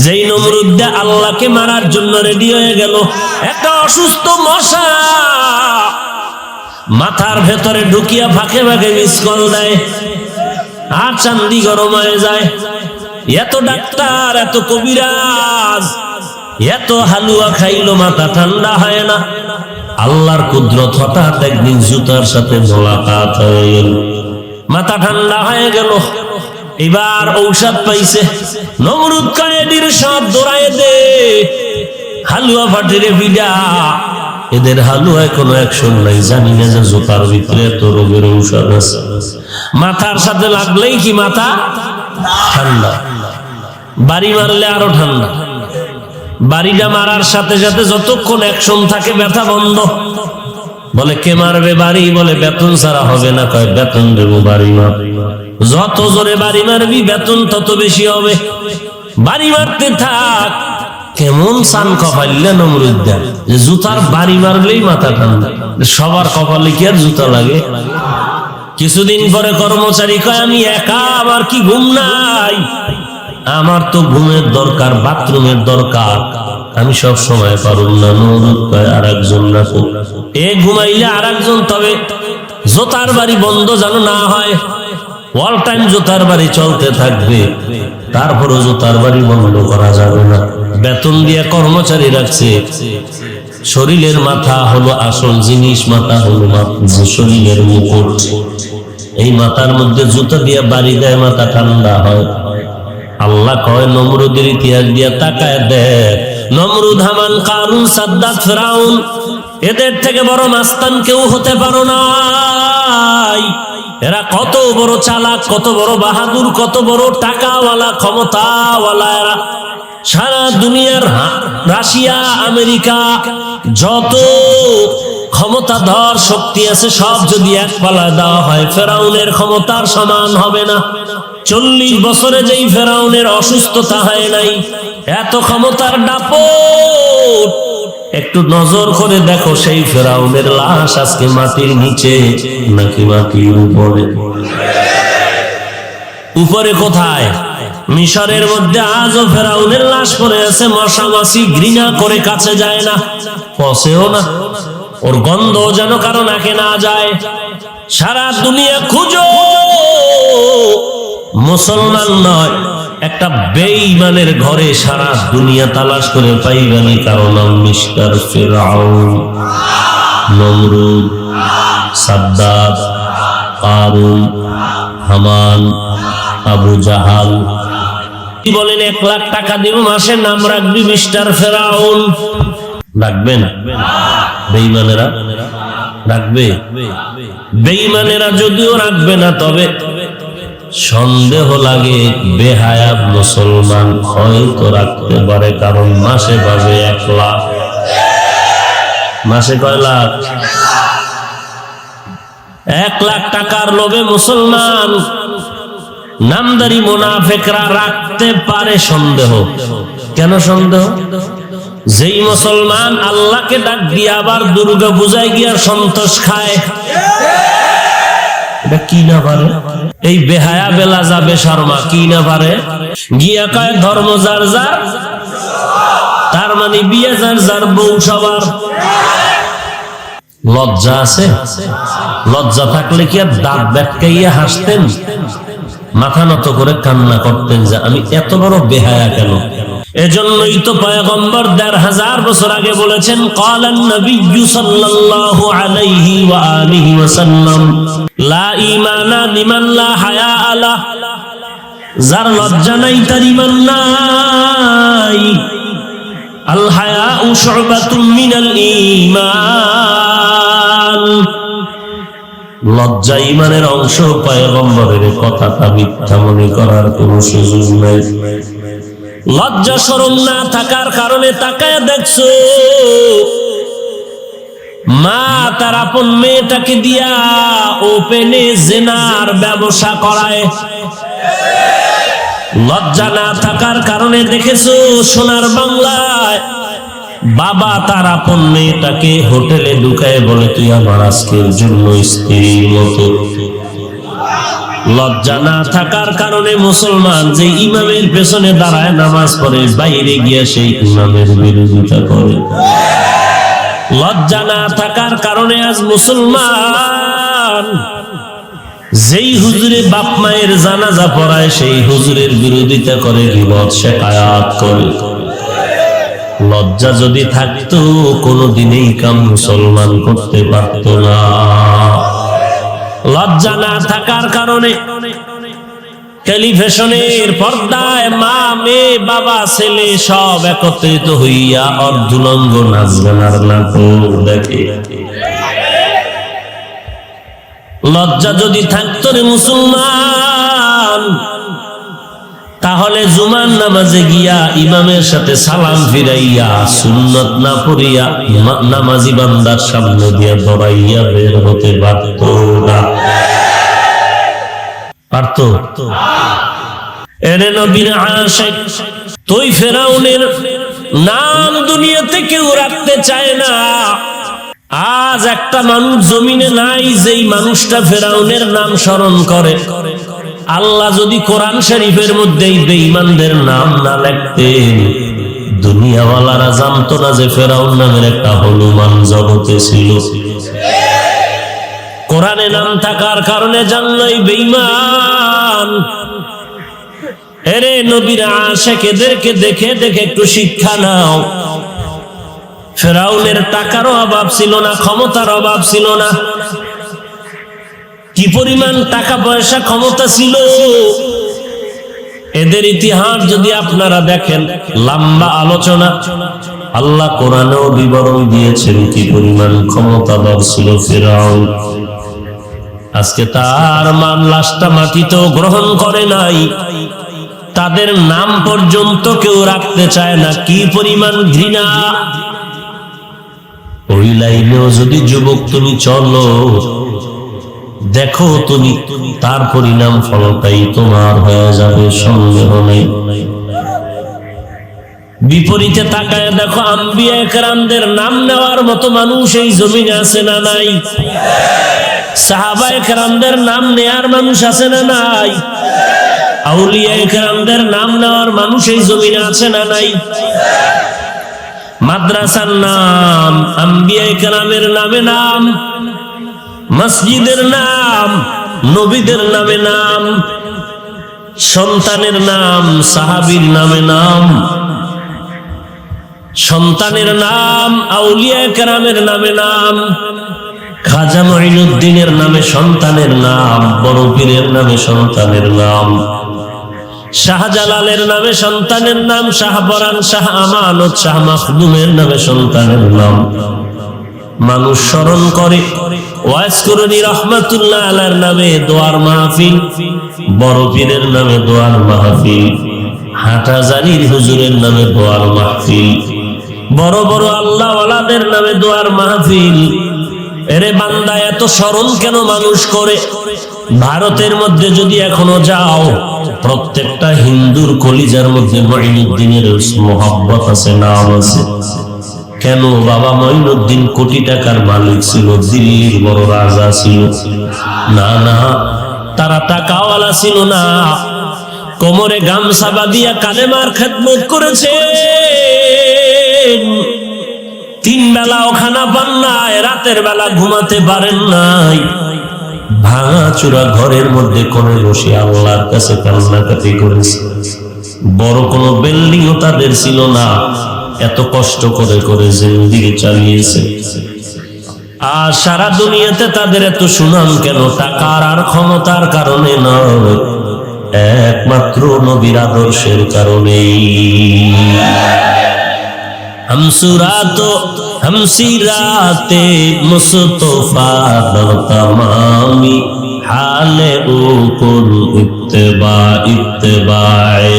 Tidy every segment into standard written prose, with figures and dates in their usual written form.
যেই নমরুদ আল্লাহকে মারার জন্য রেডি হয়ে গেল, একটা অসুস্থ মশা মাথার ভেতরে ঢুকিয়া ফাঁকে ফাঁকে মিস কল দেয়, আর চান্দি গরম হয়ে যায়। এত ডাক্তার, এত কবিরাজ, এত হালুয়া খাইলো, মাথা ঠান্ডা হয় না। আল্লাহর কুদরত, হঠাৎ একদিন জুতার সাথে মোলাকাত হয়ে গেল, মাথা ঠান্ডা হয়ে গেল। এবার ঔষধ পাইছে। নমরুদ কায়েদির সব দৌড়ায় দে, হালুয়া ফাটিরে ভিডা। এদের হালুয়ায় কোনো অ্যাকশন নাই, জানি না যে জুতার ভিতরে এত রোগের ঔষধ আছে। মাথার সাথে লাগলেই কি মাথা ঠান্ডা, বাড়ি মারলে আরো ঠান্ডা। বাড়িটা মারার সাথে সাথে যতক্ষণ অ্যাকশন থাকে ব্যথা বন্ধ। বলে কে মারবে বাড়ি? বলে বেতন ছাড়া হবে না। কয় বেতন দেবো, বাড়ি মার। যত জোরে বাড়ি মারবি বেতন তত বেশি হবে। বাড়ি মারতে থাক। কেমন সান কপাইলে নমরুদ দেন যে জুতার বাড়ি মারলেই মাথা ঠান্ডা। সবার কপালে কি আর জুতা লাগে? কিছুদিন পরে কর্মচারী কয় আমি একা, আমার কি ঘুম নাই? আমার তো ঘুমের দরকার, বাথরুমের দরকার, আমি সব সময় পারুম না। নমরুদ কয় আর একজন রাখো। এ ঘুমাইলে আর একজন, তবে জুতার বাড়ি বন্ধ যেন না হয়। অল টাইম জুতার বাড়ি চলতে থাকবে, তারপরও জুতার বাড়ি বন্ধ করা যাবে না। বেতন দিয়ে কর্মচারী রাখছে। শরীরের মাথা হলো আসল জিনিস, মাথা হলো শরীরের মুকুট। এই মাথার মধ্যে জুতা দিয়ে বাড়ি দেয়, মাথা ঠান্ডা হয়। আল্লাহ কয় নমরুদের ইতিহাস দিয়া তাকায় দেখ। নমরুদ, হামান, কারুন, সাদ্দাত, ফিরাউন, এদের থেকে বড় মাস্তান কেউ হতে পারো নাই। এরা কত বড় চালাক, কত বড় বাহাদুর, কত বড় টাকাওয়ালা, ক্ষমতাওয়ালা। এরা সারা দুনিয়ার রাশিয়া, আমেরিকা যত ক্ষমতাধর শক্তি আছে সব যদি এক পালা দেওয়া হয়, ফেরাউনের ক্ষমতার সমান হবে না। 40 বছরে যেই ফেরাউনের অসুস্থতা হয় নাই, এত ক্ষমতার দাপট। একটু নজর করে দেখো সেই ফেরাউনের লাশ আজকে মাটির নিচে নাকি মাটির উপরে? উপরে কোথায়? মিশরের মধ্যে আজও ফেরাউনের লাশ পড়ে আছে। মশা মাছি ঘৃণা করে কাছে যায় না, পচেও না, ওর গন্ধ যেন কারো নাকে না যায়। সারা দুনিয়া খুঁজো, মুসলমান নয় একটা বেঈমানের ঘরে সারা দুনিয়া তালাশ করে পাইবানি কারো নাম মিস্টার ফিরআউন, নমরুদ, সাদ্দাত, কারুন, হামান, আবু জাহাল। বলেন 1 লাখ টাকা দিব, মাসে নাম রাখবি মিস্টার ফিরআউন। রাখবে না? বেঈমানেরা রাখবে? বেঈমানেরা যদিও রাখবে না, তবে সন্দেহ লাগে বেহায়া মুসলমান হয়তো রাখতে পারে, কারণ মাসে পাবে 1 লাখ। মাসে কয় লাখ? 1 লাখ টাকার লোভে মুসলমান নামদারি মুনাফিকরা রাখতে পারে। সন্দেহ কেন? সন্দেহ যেই মুসলমান আল্লাহকে ডাক দিয়ে আবার দুর্গা পূজায় গিয়া সন্তোষ খায়, এটা কি না পারে? এই বেহায়া বেলা যাবে শর্মা কি না পারে? গিয়া কয় ধর্ম যার যার, তার মানে বিয়ে যার যার, বউ সবার। লজ্জা আছে? লজ্জা থাকলে কি আর দাঁত বেটকাইয়া হাসতেন? মাথা নত করে কান্না করতেন যে আমি এত বড় বেহায়া কেন? এজন্যই তো পয়গম্বর 1000 বছর আগে বলেছেন, ক্বালান নবিয়্যু সাল্লাল্লাহু আলাইহি ওয়া আলিহি ওয়াসাল্লাম, লা ঈমানা লিমান লা হায়া আলা। যার লজ্জা নাই তার ঈমান নাই। আল হায়াউ শু'বাতুম মিনাল ঈমান। লজ্জা ঈমানের অংশ। পয়গম্বরের কথাটা মিথ্যা মনে করার কোনো সুযোগ নাই। লজ্জা শরম না থাকার কারণে তাকায় দেখছো মা তার আপন মেয়েটাকে দিয়া ওপেনে জিনার ব্যবসা করায়। লজ্জা না থাকার কারণে দেখেছো সোনার বাংলায় বাবা তার আপন মেয়েটাকে হোটেলে ঢুকায় বলে তুই আমার আজকের জন্য স্ত্রীর মতো। লজ্জা না থাকার কারণে মুসলমান যে ইমামের পেছনে দাঁড়ায় নামাজ পড়ে বাইরে গিয়ে সেই ইমামের বিরোধিতা করে। লজ্জা না থাকার কারণে আজ মুসলমান যেই হুজুরে বাপ মায়ের জানাজা পড়ায় সেই হুজুরের বিরোধিতা করে, গীবত শিকায়াত করে। লজ্জা যদি থাকতো কোনোদিনই কাম মুসলমান করতে পারতো না। লজ্জা না থাকার কারণে টেলিভিশনের পর্দায় মা মেয়ে বাবা ছেলে সব একত্রিত হইয়া অর্ধুলঙ্গ নাচ গানার নাটক দেখে। লজ্জা যদি থাকতো রে মুসলমান, তাহলে জুমার নামাজে গিয়া ইমামের সাথে সালাম ফিরাইয়া সুন্নত না পড়িয়া নামাজি বান্দার সামনে দিয়া দৌড়াইয়া বের হতে পারত না। পারত? এরে নবীর আশিক, তুই ফেরাউনের নাম দুনিয়াতে কেউ রাখতে চায় না। আজ একটা মানুষ জমিনে নাই যেই মানুষটা ফেরাউনের নাম স্মরণ করে। আল্লাহ যদি কোরআন শরীফের মধ্যে বেঈমানদের নাম না লিখতেন, দুনিয়াওয়ালারা জানতো না যে ফেরাউন নামের একটা হনুমান জগতে ছিল। কোরআনে নাম থাকার কারণে জানলই বেঈমান। এরে নবীর আশিকদেরকে দেখে দেখে একটু শিক্ষা নাও। ফেরাউনের টাকারও অভাব ছিল না, ক্ষমতার অভাব ছিল না। কি পরিমাণ টাকা পয়সা ক্ষমতা ছিল, এদের ইতিহাস যদি আপনারা দেখেন, লম্বা আলোচনা। আল্লাহ কোরআনেও বিবরণ দিয়েছেন কি পরিমাণ ক্ষমতাধর ছিল ফেরাউন। আজকে তার মান লাশটা মাটিতেও গ্রহণ করে নাই, তাদের নাম পর্যন্ত কেউ রাখতে চায় না। কি পরিমাণ ঘৃণা! ওই লাইনেও যদি যুবক তুমি চলো, দেখো তুমি তার পরিণাম ফলটাই তোমার হয়ে যাবে, সন্দেহ নেই। বিপরীতে তাকায় দেখো, আম্বিয়া কেরামদের নাম নেওয়ার মতো মানুষ এই জমিনে আছে না নাই? সাহাবায়ে কেরামদের নাম নেয়ার মানুষ আছে না নাই? আউলিয়া কেরামদের নাম নেওয়ার মানুষ এই জমিনে আছে না নাই? মাদ্রাসার নাম, আম্বিয়া কেরামের নামে নাম, মসজিদের নাম, নবীদের নামে নাম, সন্তানের নাম, সাহাবীর নামে নাম, সন্তানের নাম, আউলিয়া কেরামের নামে নাম, খাজা মঈনুদ্দিনের নামে সন্তানের নাম, বড় পীরের নামে সন্তানের নাম, শাহজালালের নামে সন্তানের নাম, শাহপরান, শাহ আমানত, শাহ মাখদুমের নামে সন্তানের নাম। মানুষ স্মরণ করে। ওয়াজ করণী রহমাতুল্লাহ আলাইহির নামে দোয়ার মাহফিল, বড় পীরের নামে দোয়ার মাহফিল, হাটহাজারীর হুজুরের নামে দোয়ার মাহফিল, বড় বড় আল্লাহ ওয়ালাদের নামে দোয়ার মাহফিল। এরে বান্দা, এত স্মরণ কেন মানুষ করে? ভারতের মধ্যে যদি এখনো যাও, প্রত্যেকটা হিন্দুর কলিজার মধ্যে মঈনুদ্দিনের মোহাব্বত আছে, নাম আছে। কেন? বাবা মঈনুদ্দিন কোটি টাকার মালিক ছিল, দিল্লির বড় রাজা ছিল না। না, তারা টাকাওয়ালা ছিল না। কোমরে গামছা বাঁধিয়া কালেমার খেদমত করেছে। 3 বেলাও খানা পান নাই, রাতের বেলা ঘুমাতে পারেন নাই। ভাঙা চূড়া ঘরের মধ্যে কোণে বসে আল্লাহর কাছে কান্নাকাটি করেছে। বড় কোনো বিল্ডিংও তাদের ছিল না। এত কষ্ট করে করে জিন্দেগি চালিয়েছে। আর সারা দুনিয়াতে তাদের এত সুনাম কেন? টাকার আর ক্ষমতার কারণে নয়, একমাত্র নবীর আদর্শের কারণেই। হামসিরাতে মুস্তফা তামামি হালে উকুল ইত্তেবা ইত্তেবায়ে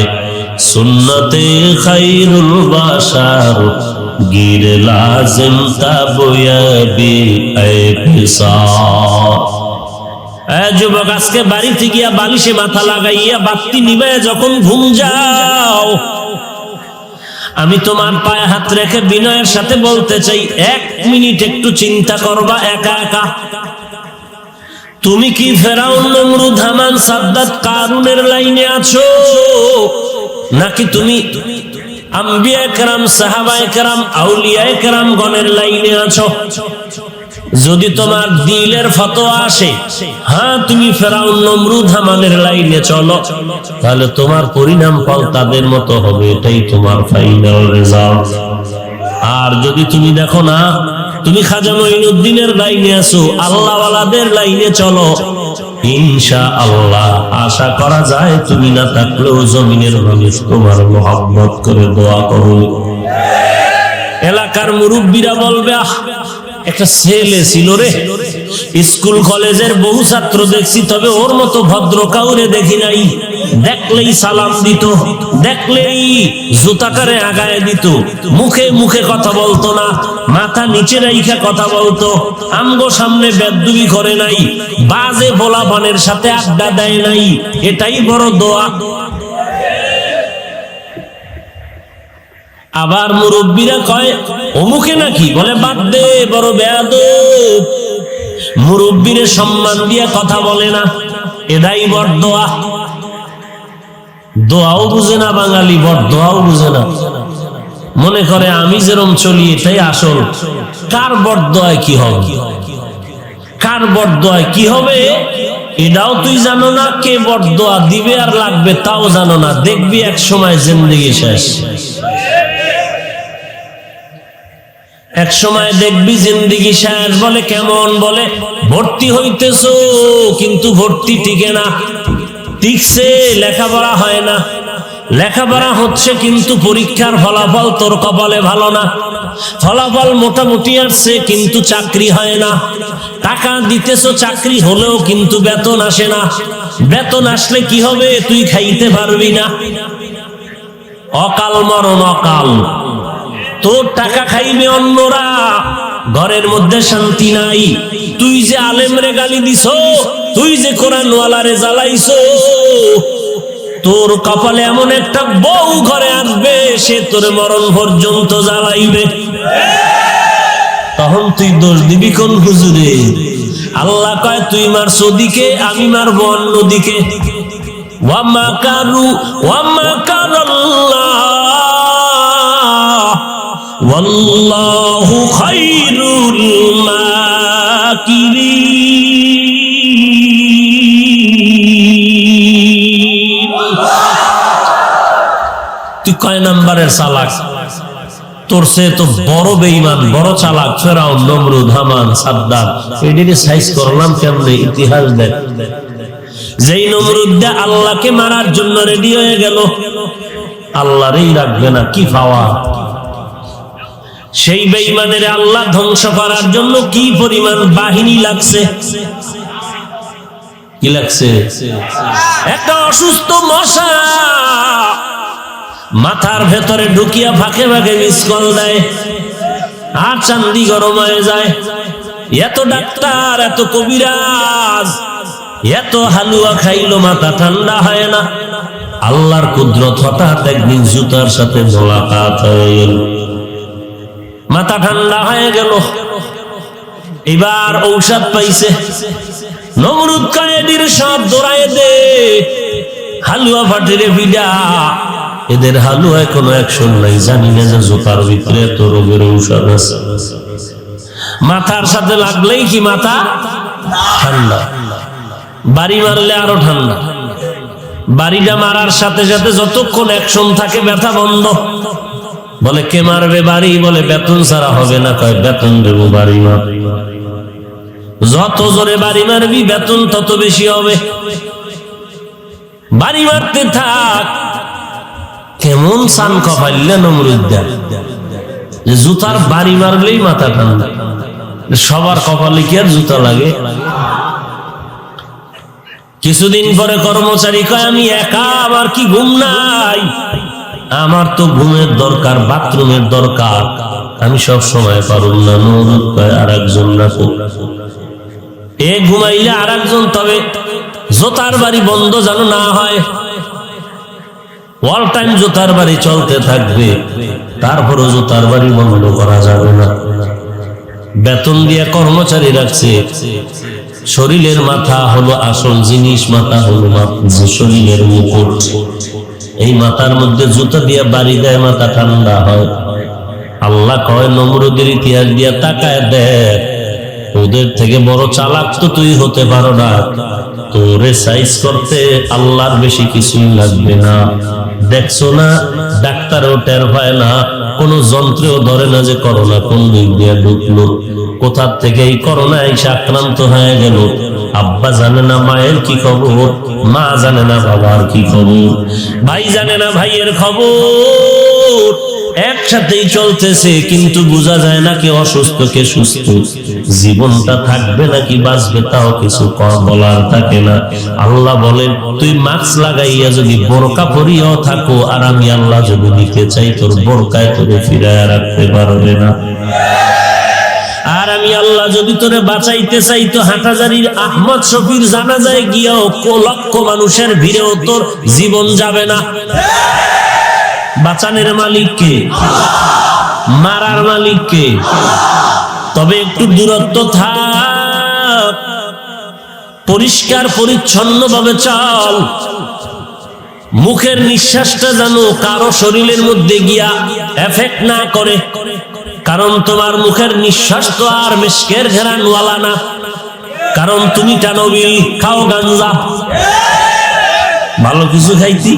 সুন্নতে খায়রুল বাশার গির লাজিম তাবয়াবি আইফিসার। যুবক, আজকে বাড়িতে গিয়া বালিশে মাথা লাগাইয়া বাতি নিভাইয়া যখন ঘুম যাও, আমি তোমার পায়ে হাত রেখে বিনয়ের সাথে বলতে চাই, 1 মিনিট একটু চিন্তা করবা একা একা। তুমি কি ফেরাউন, নমরুদ, হামান, সাদ্দাত, কারুনের লাইনে আছো, নাকি তুমি আম্বিয়া কেরাম, সাহাবায়ে কেরাম, আউলিয়ায়ে কেরাম গণের লাইনে আছো? যদি তোমার দিলের ফতোয়া আসে হ্যাঁ তুমি ফেরাউন, নমরুদ, হামানের লাইনে চলো, তাহলে তোমার পরিণাম ফল তাদের মতো হবে, এটাই তোমার ফাইনাল রেজাল্ট। আর যদি তুমি দেখো না তুমি খাজা মঈনুদ্দিনের লাইনে আছো, আল্লাহওয়ালাদের লাইনে চলো, ইনশাআল্লাহ আশা করা যায় তুমি না থাকলেও জমিনের মানুষ তোমার মহব্বত করে দোয়া করবে। এলাকার মুরব্বীরা বলবে আহ একটা ছেলে ছিল রে, স্কুল কলেজের বহু ছাত্র দেখছি, তবে ওর মতো ভদ্র কাউরে দেখি নাই। দেখলেই সালাম দিত, দেখলেই জুতাটারে আগায় দিত, মুখে মুখে কথা বলতো না, মাথা নিচে রাইখা কথা বলতো, আমগো সামনে বেদবি করে নাই, বাজে পোলাপানের সাথে আড্ডা দেয় নাই, এটাই বড় দোয়া। আবার মুরব্বীরা কয় অমুকে নাকি, বলে বাদ দে, বড় বেয়াদব, মুরব্বীরে সম্মান দিয়ে কথা বলে না, এটাই বড় দোয়া। দোয়াও বুঝে না বাঙালি, বড় দোয়াও বুঝে না, মনে করে আমি যেরকম চলি এটাই আসল। কার বড় দোয়ায় কি হবে, কার বড় দোয়ায় কি হবে এটাও তুই জানো না, কে বড় দোয়া দিবে আর লাগবে তাও জানো না, দেখবি এক সময় জিন্দেগি শেষ। এক সময় দেখবি জিন্দেগি শেষ। বলে কেমন, বলে ভর্তি হইতেছো কিন্তু ভর্তি টিকে না, টিকছে লেখাপড়া হয় না, লেখাপড়া হচ্ছে কিন্তু পরীক্ষার ফলাফল তোর কপালে ভালো না, ফলাফল মোটামুটি আসছে কিন্তু চাকরি হয় না, টাকা দিতেছো চাকরি হলেও কিন্তু বেতন আসে না, বেতন আসলে কি হবে তুই খাইতে পারবি না, অকাল মরণ অকাল, তোর টাকা খাইবে অন্যরা, ঘরের মধ্যে শান্তি নাই। তুই যে আলেমরে গালি দিছো, তুই যে কোরআনওয়ালারে জ্বালাইছো, তোর কপালে এমন একটা বউ ঘরে আসবে সে তোর মরণ পর্যন্ত জ্বালাইবে, তখন তুই দোষ দিবি কোন হুজুরে? আল্লাহ কয় তুই মারছ ওদিকে, আমি মারবো অন্যদিকে। ওয়া মাকারু ওয়া মাকারাল্লাহ ওয়াল্লাহু খায়রুল মাকিরিন। তুই কয় নাম্বারের চালাক? তোর সে তো বড় বেঈমান, বড় চালাক ফেরাউন, নমরুদ, হামান, সাদ্দাত। এদিকে সাইজ করলাম কেমনে, ইতিহাস দেখ। যেই নমরুদ আল্লাহকে মারার জন্য রেডি হয়ে গেল, আল্লাহরই রাখবে না, কি পাওয়া। সেই বেঈমানের আল্লাহ ধ্বংস করার জন্য কি পরিমাণ বাহিনী লাগছে, কি লাগছে? একটা অসুস্থ মশা মাথার ভেতরে ঢুকিয়া ফাঁকে ফাঁকে মিস কল দেয়, আর চান্দি গরম হয়ে যায়। এত ডাক্তার, এত কবিরাজ, এত হালুয়া খাইলো, মাথা ঠান্ডা হয় না। আল্লাহর কুদরত, হঠাৎ একদিন জুতার সাথে মোলাকাত হয়ে গেল, মাথা ঠান্ডা হয়ে গেল। এবার ঔষধ পাইছে। নমরুদ কায়েদির সব দৌড়ায় দে, হালুয়া ফাটিরে ভিডা। এদের হালুয়ায় কোনো অ্যাকশন নাই, জানি না যে জুতার ভিতরে এত রোগের ঔষধ আছে। মাথার সাথে লাগলেই কি মাথা ঠান্ডা, বাড়ি মারলে আরো ঠান্ডা। বাড়িটা মারার সাথে সাথে যতক্ষণ অ্যাকশন থাকে ব্যথা বন্ধ। বলে কে মারবে বাড়ি? বলে বেতন ছাড়া হবে না। কয় বেতন দেবো, বাড়ি মার। যত জোরে বাড়ি মারবি বেতন তত বেশি হবে। বাড়ি মারতে থাক। কেমন সান কপাইলে নমরুদ্দা, জুতার বাড়ি মারলেই মাথা ঠান্ডা। সবার কপালে কি আর জুতা লাগে? কিছুদিন পরে কর্মচারী কয় আমি একা, আমার কি ঘুম নাই? আমার তো ঘুমের দরকার, বাথরুমের দরকার, আমি সব সময় পারুম না। নমরুদ কয় আর একজন রাখো। এ ঘুমাইলে আর একজন, তবে জোতার বাড়ি বন্ধ যেন না হয়। অল টাইম জোতার বাড়ি চলতে থাকবে, তারপরও জোতার বাড়ি বন্ধ করা যাবে না। বেতন দিয়ে কর্মচারী রাখছে, শরীরের মাথা হলো আসল জিনিস, মাথা হলো শরীরের মুকুট। এই মাথার মধ্যে জুতা দিয়া বাড়ি দেয়, মাথা ঠান্ডা হয়। আল্লাহ কয় নমরুদের ইতিহাস দিয়া তাকায় দেখ, ওদের থেকে বড় চালাক তো তুই হতে পারো না। তোরে সাইজ করতে আল্লাহর বেশি কিছুই লাগবে না। দেখছো না, ডাক্তারও টের পায় না, কোন যন্ত্রেও ধরে না যে করোনা কোন দিক দিয়ে ঢুকলো, কোথার থেকে এই করোনা এসে আক্রান্ত হয়ে গেল। আব্বা জানে না মায়ের কি খবর, মা জানে না বাবার কি খবর, ভাই জানে না ভাইয়ের খবর। একসাথেই চলতেছে, কিন্তু বোঝা যায় না কে অসুস্থ কে সুস্থ। জীবনটা থাকবে নাকি বাঁচবে তাও কিছু বলার থাকে না। আল্লাহ বলেন, তুই মাস্ক লাগাইয়া যদি বোরকা পরিয়াও থাকো, আর আমি আল্লাহ যদি নিতে চাই তোর বোরকায় তোরে ফিরাইয়া রাখতে পারবে না। আর আমি আল্লাহ যদি তোরে বাঁচাইতে চাই তো হাটহাজারীর আহমদ শফির জানাজায় গিয়াও লক্ষ মানুষের ভিড়েও তোর জীবন যাবে না। বাঁচানের মালিক কে? মারার মালিক কে? তবে একটু দূরত্ব থাক, পরিষ্কার পরিচ্ছন্ন ভাবে চল। মুখের নিঃশ্বাসটা যেন কারো শরীরের মধ্যে গিয়া এফেক্ট না করে, কারণ তোমার মুখের নিঃশ্বাস তো আর মিশকের ঘেরানওয়ালা না। কারণ তুমি টানবিল খাও, গাঞ্জা, ভালো কিছু খাইতি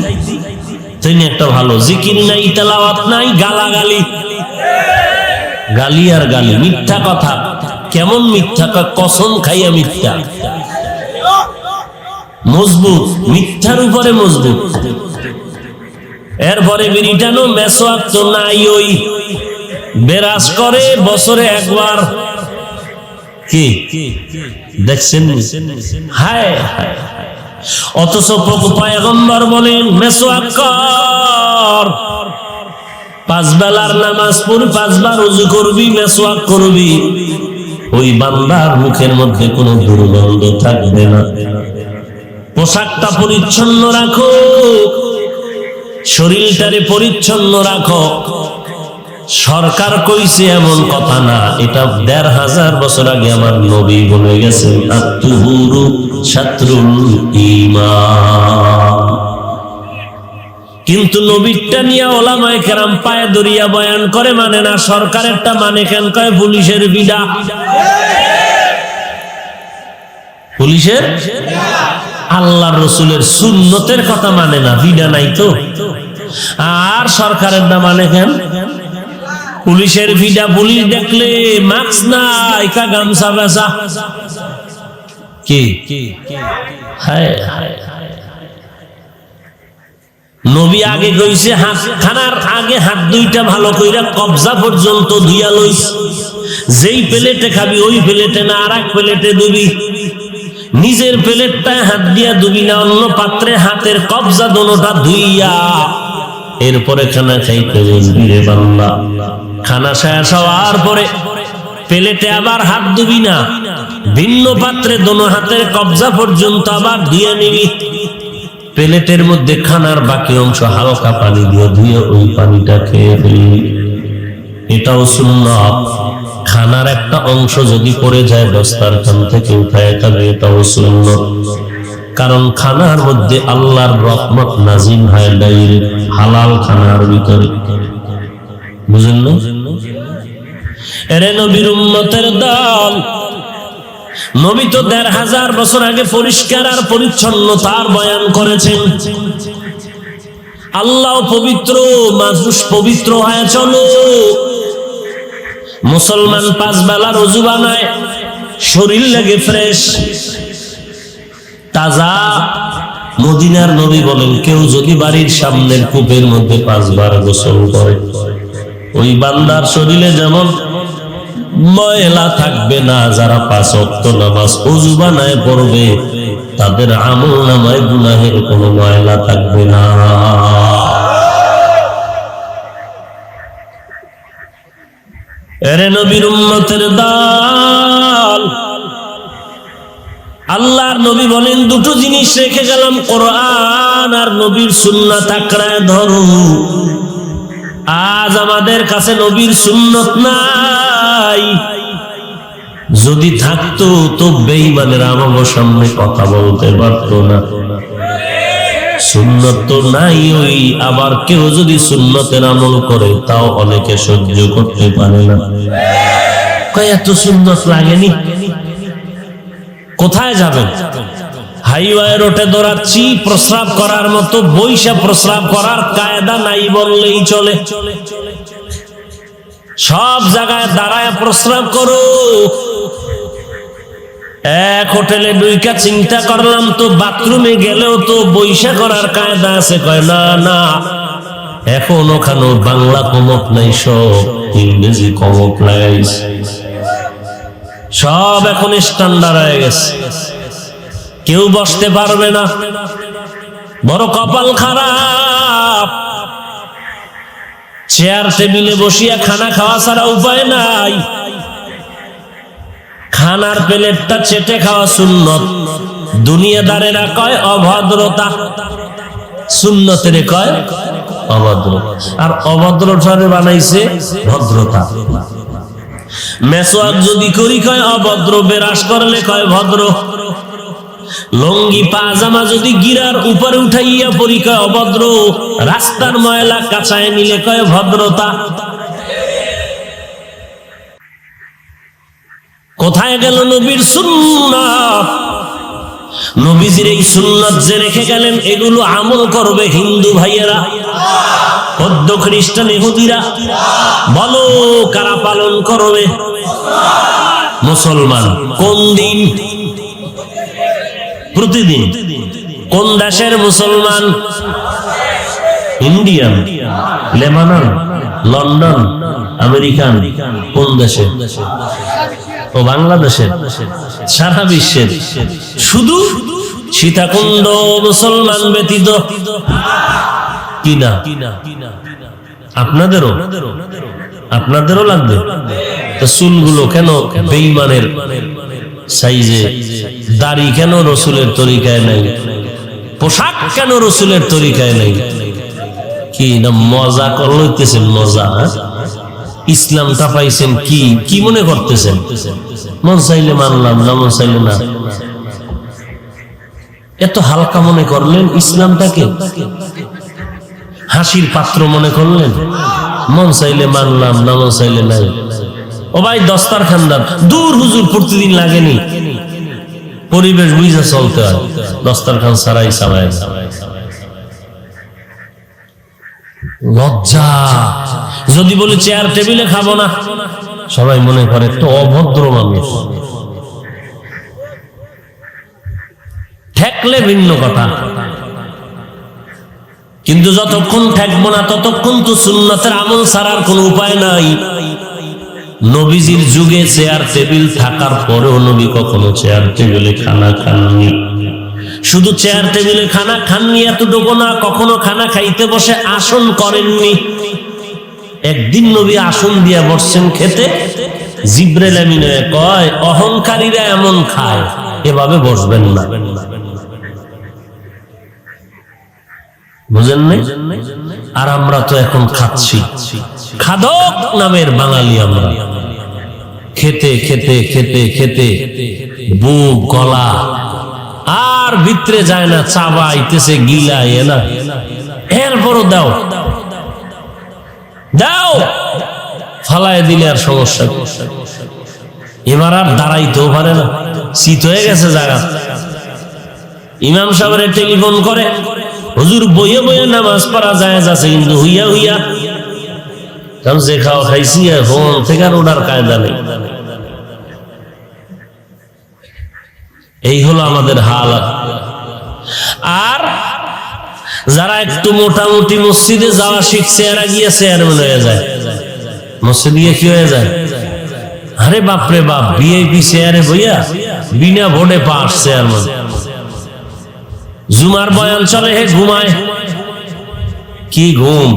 তুমি একটা ভালো জিকির নাই, তেলাওয়াত নাই, গালাগালি, গালি আর গালি, মিথ্যা কথা। কেমন মিথ্যা? কসম খাইয়া মিথ্যা, মজবুত, মিথ্যার উপরে মজবুত। এরপরে বিরিটানো মেসওয়াক তো নাই, ওই বেরাস করে বছরে একবার। কি দেখছেন? হায় হায়। অথচ পয়গম্বর বলেন মেসওয়াক কর, 5 বেলার নামাজ পড়ি, 5 বার ওযু করবি, মেসওয়াক করবি, ওই বান্দার মুখের মধ্যে কোনো দুর্গন্ধ থাকবে না। পোশাকটা পরিচ্ছন্ন রাখো, শরীরটারে পরিচ্ছন্ন রাখো। সরকার কইছে এমন কথা না, এটা 1500 বছর আগে আমার নবী বলে গেছেন, আত-তুহুরু শাতরুল ঈমান। কিন্তু নবীরটা নিয়ে ওলামায়ে কেরাম পায়ে দরিয়া বয়ান করে, মানে না। সরকারেরটা মানে কেন? কয় পুলিশের বিডা, পুলিশের আল্লাহর রাসূলের সুন্নতের কথা মানে না, বিডা নাই তো। আর সরকারের না মানে কেন? পুলিশের ভিডা। পুলিশ দেখলে মাস্ক নাই, কা গামছা বেচা। কি হায় হায়। নবী আগে কইছে খানার আগে হাত দুইটা ভালো কইরা কবজা পর্যন্ত ধুইয়া লইস। যেই প্লেটে খাবি ওই প্লেটে না আর এক প্লেটে দিবি। নিজের প্লেটটায় হাত দিয়া দিবি না, অন্য পাত্রে হাতের কবজা দোনোটা ধুইয়া এরপরে খানা খাইতে বসবি রে বান্দা। খানা শেষ হওয়ার পরে প্লেটে আবার হাত দিবি না, ভিন্ন পাত্রে দোনো হাতের কবজা পর্যন্ত আবার ধুয়ে নিবি। প্লেটের মধ্যে খানার বাকি অংশ হালকা পানি দিয়ে ধুয়ে ওই পানিটা খেয়ে ফেলবি। এটাও সুন্নাত। খানার একটা অংশ যদি পড়ে যায় দস্তারখান থেকে উঠায় খাবে, এটাও সুন্নাত। কারণ খানার মধ্যে আল্লাহর রহমত নাজিল হয় ডাইরেক্ট হালাল খানার ভিতরে, বুঝেন না? এরে নবীর উম্মতের দল, নবী তো 1500 বছর আগে পরিষ্কার আর পরিচ্ছন্নতার বয়ান করেছেন। আল্লাহ পবিত্র, মানুষ পবিত্র হয়ে চলো। মুসলমান 5 বেলার ওযু বানায়, শরীর লাগে ফ্রেশ তাজা। মদিনার নবী বলেন, কেউ যদি বাড়ির সামনের কূপের মধ্যে 5 বার গোসল করে, ওই বান্দার শরীরে যেমন ময়লা থাকবে না। যারা 5 ওয়াক্ত নামাজ ওযু বানায় পড়বে, তাদের আমল নামায় গুনাহের কোনো ময়লা থাকবে না। এরে নবীর উম্মতের দল, আল্লাহর নবী বলেন, দুটো জিনিস রেখে গেলাম, কোরআন আর নবীর সুন্নাত আঁকড়ায় ধরো। আজ আমাদের কাছে নবীর সুন্নত নাই, যদি থাকতো তো বেঈমানেরা আমাদের সামনে কথা বলতে পারতো না। সুন্নত তো নাই, ওই আবার কেউ যদি সুন্নতের আমল করে তাও অনেকে সহ্য করতে পারে না। এত সুন্নত লাগেনি, কোথায় যাবেন? হাইওয়ে রোডে দৌড়াচ্ছি, প্রস্রাব করার মতো বৈশা প্রস্রাব করার কায়দা নাই বললেই চলে। সব জায়গায় দাঁড়ায় প্রস্রাব করো। এক হোটেলে ঢুইকা চিন্তা করলাম তো বাথরুমে গেলেও তো বৈশা করার কায়দা আছে। কয় না না, এখন ওখানে বাংলা কমক নাই, সব ইংরেজি কমক লাগাইছে, সব এখন স্ট্যান্ডার্ড হয়ে গেছে, কেউ বসতে পারবে না। বড় কপাল খারাপ, চেয়ার টেবিলে বসিয়া খানা খাওয়া ছাড়া উপায় নাই। খানার প্লেটটা চেটে খাওয়া সুন্নত, দুনিয়াদারেরা কয় অভদ্রতা, সুন্নতের কয় অভদ্র, আর অভদ্রতারে বানাইছে ভদ্রতা। মেসওয়াক যদি করি কয় অভদ্র, বেরাস করলে কয় ভদ্র, লঙ্গি পাজামা যদি গিরার উপরে উঠাইয়া পরি কয় অভদ্র, রাস্তার ময়লা কাঁচায় নিলে কয় ভদ্রতা। কোথায় গেল নবীর সুন্নাত? নবীজির এই সুন্নাত যে রেখে গেলেন, এগুলো আমল করবে হিন্দু ভাইয়েরা, বৌদ্ধ খ্রিস্টান ইহুদিরা। বলো কারা পালন করবে? মুসলমান। কোন দিন? প্রতিদিন। কোন দেশের মুসলমান? Indian, Lebanon, London, American. কোন দেশে? ও বাংলাদেশের, সারা বিশ্বের। শুধু সীতাকুণ্ড মুসলমান ব্যতীত কিনা? আপনাদেরও আপনাদেরও লাগবে তো। চুলগুলো কেন বেঈমানের সাইজে? দাড়ি কেন রসুলের তরিকায় নাই? পোশাক কেন রসুলের তরিকায় নাই? কি না মজা করতেছেন? মজা? ইসলামটা পাইছেন কি কি মনে করতেছেন? মন চাইলে মানলাম, না মন চাইলে না। এত হালকা মনে করলেন ইসলামটাকে, হাসির পাত্র মনে করলেন। মন চাইলে মানলাম, না মন চাইলে নাই। ও ভাই দস্তারখানদার দূর, হুজুর প্রতিদিন লাগেনি, পরিবেশ বুঝে চলতে হয়, দস্তারখান ছাড়াই চালায়। লজ্জা। যদি বলি চেয়ার টেবিলে খাবো না, সবাই মনে করে তো অভদ্র মানুষ। ঠেকলে ভিন্ন কথা, কিন্তু যতক্ষণ ঠেকবো না ততক্ষণ তো সুন্নতের আমল ছাড়ার কোনো উপায় নাই। নবীজির যুগে চেয়ার টেবিল থাকার পরেও নবী কখনো চেয়ার টেবিলে খানা খাননি। শুধু চেয়ার টেবিলে খানা খাননি এতটুকু না, কখনো খানা খাইতে বসে আসন করেননি। একদিন নবী আসন দিয়া বসছেন খেতে, জিবরাইল আমিন কয় অহংকারীরা এমন খায়, এভাবে বসবেন না। বুঝেন নাই? আর আমরা তো এখন খাচ্ছি, খাদক নামের বাঙালি আমরা। খেতে খেতে খেতে খেতে বুক গলা আর ভিতরে যায় না, চাবাইতেছে, গিলায় না। এরপরও দাও দাও, ফালায় দিলে আর সমস্যা। এবার আর দাঁড়াইতেও পারে না, শীত হয়ে গেছে জায়গা। ইমাম সাহেবের টেলিফোন করে, হুজুর বইয়ে বইয়ে নামাজ পড়া যায় আছে, কিন্তু হইয়া হইয়া কারণ যে খাওয়া খাইছি এখন থেকে আর ওটার কায়দা নেই। এই হলো আমাদের হাল। আর যারা একটু মোটামুটি মসজিদে যাওয়া শিখছে, এরা গিয়ে চেয়ারম্যান হয়ে যায়। মসজিদ গিয়ে কি হয়ে যায়? আরে বাপরে বাপ, ভিআইপি চেয়ারে বইয়া বিনা ভোটে পাস চেয়ারম্যান। জুমার বয়ান চলে, হে ঘুমায়। কি ঘুম!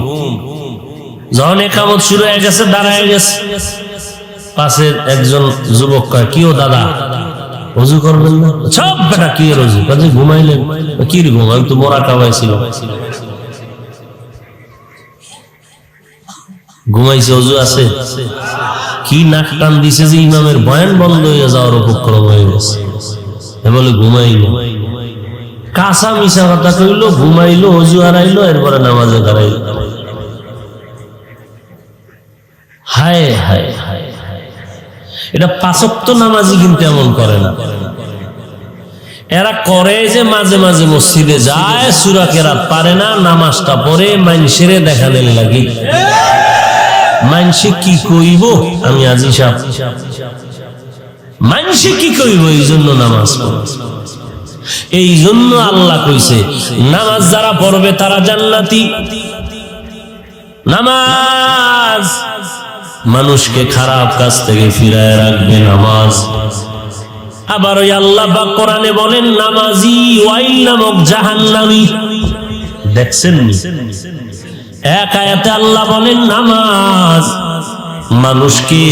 যখন একামত শুরু হয়ে গেছে দাঁড়ায় গেছে, পাশে একজন যুবক কয়, কি ও দাদা ওযু করবেন না? সব বেটা কি এর ওযু? কাজে ঘুমাইলেন? কি রে ঘুম? আমি তো মোরা কাবাইছিল। ঘুমাইছে, অজু আছে? কি নাক টান দিছে যে ইমামের বয়ান বন্ধ হয়ে যাওয়ার উপক্রম হয়ে গেছে। বলে ঘুমাইলো, কাঁচা মিশা কথা কইলো, ঘুমাইলো, অজু হারাইলো, এরপরে নামাজে দাঁড়াইলো। হায় হায় হায়, এটা 5 ওয়াক্ত নামাজি কিন্তু এমন করে না। এরা করে যে মাঝে মাঝে মসজিদে যায়, সূরা কেরাত পারে না, নামাজটা পড়ে মানুষের দেখানোর লাগি। মানুষে কি কইব, আমি আজি সাহেব, মানুষে কি কইব, এই জন্য নামাজ পড়ে। এই জন্য আল্লাহ কইছে নামাজ যারা পড়বে তারা জান্নাতি। নামাজ মানুষকে খারাপ কাজ থেকে ফিরায় রাখবে নামাজ। আবার ওই আল্লাহ পাক কোরআনে বলেন নামাজি ওয়াইল নামক জাহান্নামী। দেখছেন এক আয়াতে আল্লাহ বলেন নামাজ মানুষকে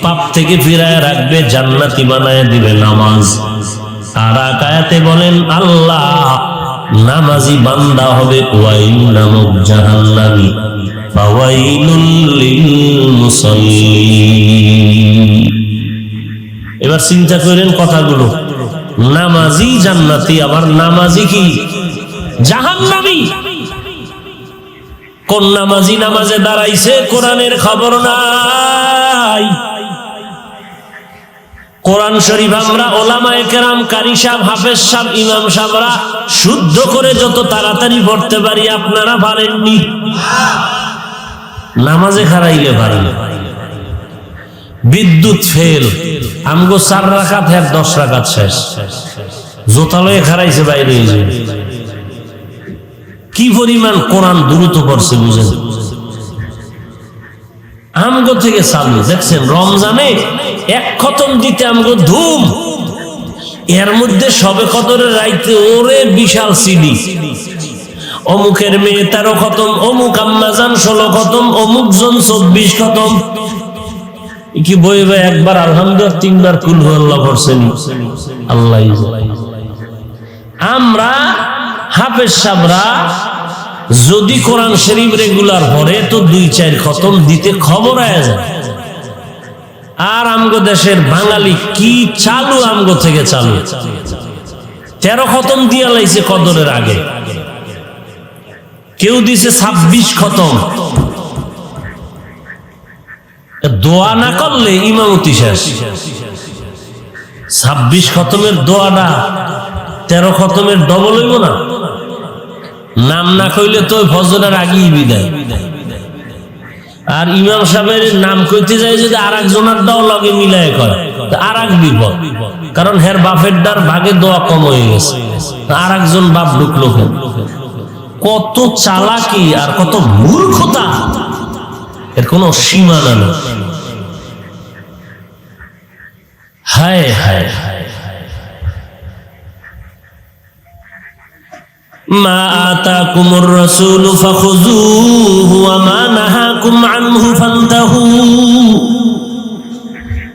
পাপ থেকে ফিরায় রাখবে, জান্নাতি বানায় দিবে নামাজ। আর এক আয়াতে বলেন আল্লাহ নামাজি বান্দা হবে ওয়াইল নামক জাহান্নামী। ফাওয়াইলুল লিল মুসাল্লিন। এবার চিন্তা করেন কথাগুলো, নামাজি জান্নাতি, আবার নামাজি কি জাহান্নামী। কোন নামাজি নামাজে দাঁড়াইছে কোরআনের খবর নাই। কোরআন শরীফ আমরা ওলামায়ে কেরাম, কারি সাহেব, হাফেজ সাহেব, ইমাম সাহেবরা শুদ্ধ করে যত তাড়াতাড়ি পড়তে পারি আপনারা পারেননি। নামাজে খারাইলে পারেন। বিদ্যুৎ ফেল, আমগো 4 রাকাত, 10 রাকাত শেষ। জোতালয়ে খারাইছে বাইরে। কি পরিমাণ কোরআন দ্রুত পড়ছে বুঝেন। আমগো থেকে চালু দেখছেন, রমজানে 1 খতম দিতে আমগো ধুম। এর মধ্যে সবে কদরের রাইতে ওরে বিশাল সিডি, অমুকের মেয়ে 13 খতম, অমুক আম্মাজান 16 খতম, অমুক জন 24 খতম। কি বই ভাই একবার আলহামদুলিল্লাহ 3 বার কুল আল্লাহ পড়ছেন আল্লাহ। আমরা হাফেজ সাহেবরা যদি কোরআন শরীফ রেগুলার পড়ে তো 2-4 খতম দিতে খবর আয়া যায়। আর আমগো দেশের বাঙালি কি চালু, আমগো থেকে চালু 13 খতম দিয়া লাইছে কদরের আগে। কেউ দিছে 26 খতম। দোয়া না করলে ইমামতি শেষ। 26 খতমের দোয়াটা 13 খতমের ডবল হইব না। নাম না কইলে তো ফজরের আগেই বিদায়। আর ইমাম সাহেবের নাম কইতে যায় যদি আর একজনের দাও লগে মিলায় করে, আর এক বিপদ। কারণ হের বাপের ডার ভাগে দোয়া কম হয়ে গেছে, আর একজন বাপ ঢুকলো। কত চালাকি আর কত মূর্খতা, এর কোনো সীমানা নেই। হায় হায় হায়। মা আতাকুমুর রাসূলু ফাখুযূহু ওয়া মা নাহাকুম আনহু ফান্তাহু।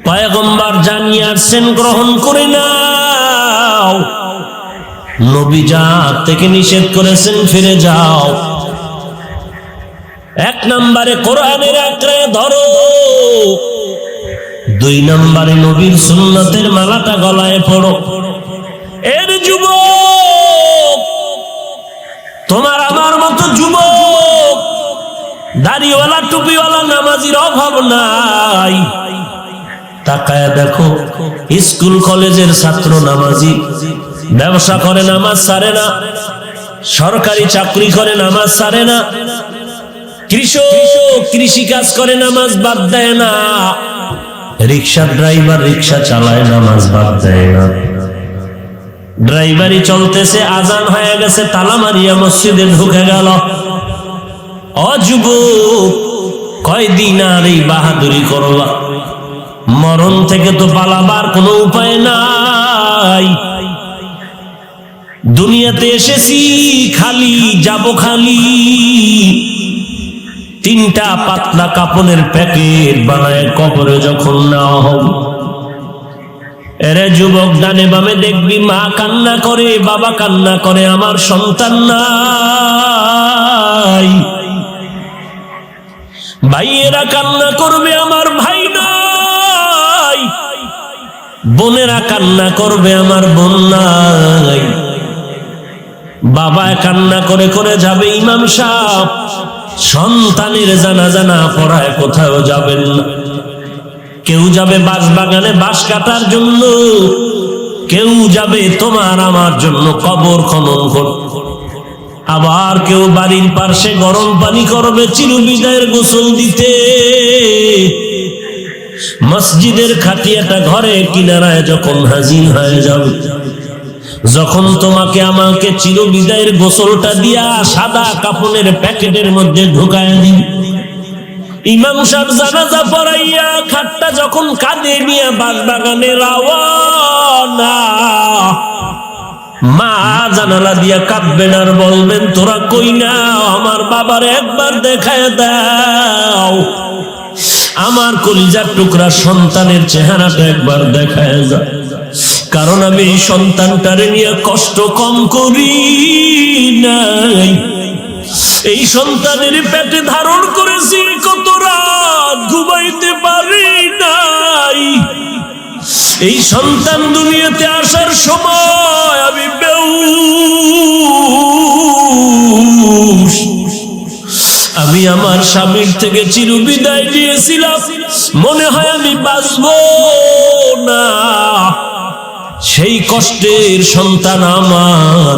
পয়গম্বর জানিয়ে আসছেন গ্রহণ করে নাও, নবী যা থেকে নিষেধ করেছেন ফিরে যাও। 1 নম্বরে কোরআনের আঁকড়ে ধরো, 2 নম্বরে নবীর সুন্নতের মালাটা গলায় পড়ো। এর যুবক, তোমার আমার মতো যুবক, দাড়িওয়ালা টুপিওয়ালা নামাজির অভাব নাই। তাকায় দেখো, স্কুল কলেজের ছাত্র নামাজি, ব্যবসা করে নামাজ ছাড়ে না, সরকারি চাকরি করে নামাজ ছাড়ে না, কৃষক কৃষি কাজ করে নামাজ বাদ দেয় না, রিক্সা ড্রাইভার রিক্সা চালায় নামাজ বাদ দেয় না। ড্রাইভারি চলতেছে, আজান হয়ে গেছে, তালা মারিয়া মসজিদে ঢুকে গেল। অযুবক, কয়দিন আর এই বাহাদুরি করবা? মরণ থেকে তো পালাবার কোনো উপায় নাই। দুনিয়াতে এসেছি খালি, যাব খালি। 3টা পাতলা কাপড়ের প্যাকেট বানায় কবরে যখন নেওয়া হবে, এরে যুবক ডানে বামে দেখবি মা কান্না করে, বাবা কান্না করে, আমার সন্তান নাই। ভাইয়েরা কান্না করবে আমার ভাই নাই, বোনেরা কান্না করবে আমার বোন নাই, বাবা কান্না করে করে যাবে ইমাম সাহেব, সন্তানের জানাজা না পড়ায় কোথাও যাবেন না। কেউ যাবে বাঁশ বাগানে বাঁশ কাটার জন্য, কেউ যাবে তোমার আমার জন্য কবর খনন করতে, আবার কেউ বাড়ির পাশে গরম পানি করবে চিরবিদায়ের গোসল দিতে। মসজিদের খাটিয়াটা ঘরে কিনারায় যখন হাজির হয়ে যাবে, যখন তোমাকে আমাকে চিরবিদায়ের গোসলটা দিয়া সাদা কাপড়ের প্যাকেটের মধ্যে ঢুকায় দিন, ইমাম সাহেব জানাজা পড়াইয়া খাটটা যখন কাঁধে নিয়ে বাগানে রওয়ানা, মা জানালা দিয়া কাঁদবেন আর বলবেন তোরা কই না, আমার বাবার একবার দেখায় দাও, আমার কলিজার টুকরা সন্তানের চেহারাটা একবার দেখায় যা, কারণ আমি এই সন্তানটারে নিয়ে কষ্ট কম করি নাই, এই সন্তানের পেটে ধারণ করেছি, কত রাত ঘুমাইতে পারি নাই, এই সন্তান দুনিয়াতে আসার সময় আমি বেহুশ, আমি আমার স্বামীর থেকে চিরবিদায় নিয়েছিলাম, মনে হয় আমি বাঁচবো না, সেই কষ্টের সন্তান আমার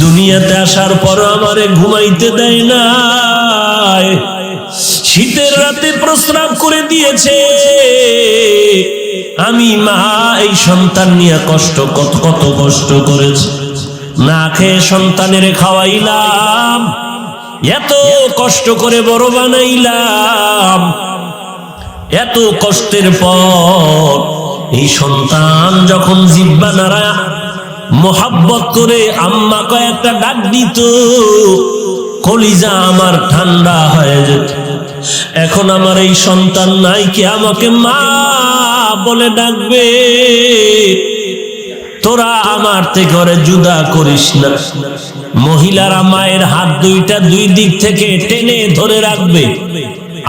দুনিয়াতে আসার পর আমারে ঘুমাইতে দেয় না, শীতের রাতে প্রস্রাব করে দিয়েছে, আমি মা এই সন্তান নিয়ে কত কষ্ট করেছি, না খেয়ে সন্তানের খাওয়াইলাম, এত কষ্ট করে বড় বানাইলাম, এত কষ্টের পর এই সন্তান যখন জিহ্বা নাড়া মোহাব্বত করে আম্মা কয়েকটা ডাক দিত, কলিজা আমার ঠান্ডা হয়ে যেত। এখন আমার এই সন্তান নাই, কি আমাকে মা বলে ডাকবে, তোরা আমার থেকে ঘরে জুদা করিস না। মহিলারা মায়ের হাত দুইটা দুই দিক থেকে টেনে ধরে রাখবে